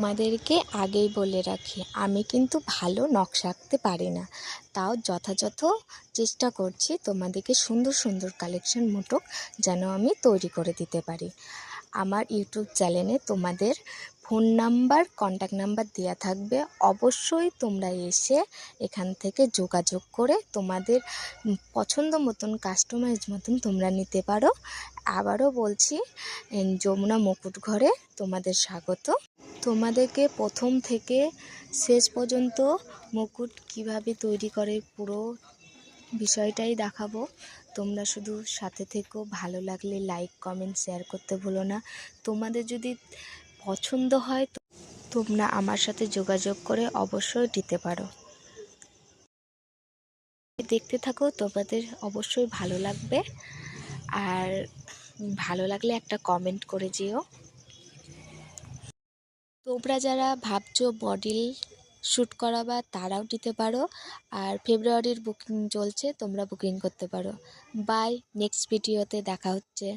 তোমাদেরকে আগেই বলে রাখি, আমি কিন্তু ভালো নকশা আঁকতে পারি না, তাও যথাযথ চেষ্টা করছি তোমাদেরকে সুন্দর সুন্দর কালেকশন মোটক যেন আমি তৈরি করে দিতে পারি। আমার ইউটিউব চ্যানেলে তোমাদের ফোন নাম্বার, কন্ট্যাক্ট নাম্বার দেওয়া থাকবে। অবশ্যই তোমরা এসে এখান থেকে যোগাযোগ করে তোমাদের পছন্দ মতন, কাস্টমাইজ মতন তোমরা নিতে পারো। আবারও বলছি, যমুনা মুকুট ঘরে তোমাদের স্বাগত। তোমাদেরকে প্রথম থেকে শেষ পর্যন্ত মুকুট কিভাবে তৈরি করে পুরো বিষয়টাই দেখাবো। তোমরা শুধু সাথে থেকো। ভালো লাগলে লাইক, কমেন্ট, শেয়ার করতে ভুলো না। তোমাদের যদি পছন্দ হয় তোমরা আমার সাথে যোগাযোগ করে অবশ্যই দিতে পারো। দেখতে থাকো, তোমাদের অবশ্যই ভালো লাগবে। আর ভালো লাগলে একটা কমেন্ট করে যেও। তোমরা যারা ভাবছো মডেল শ্যুট করাবা তারাও দিতে পারো। আর ফেব্রুয়ারির বুকিং চলছে, তোমরা বুকিং করতে পারো। বাই, নেক্সট ভিডিওতে দেখা হচ্ছে।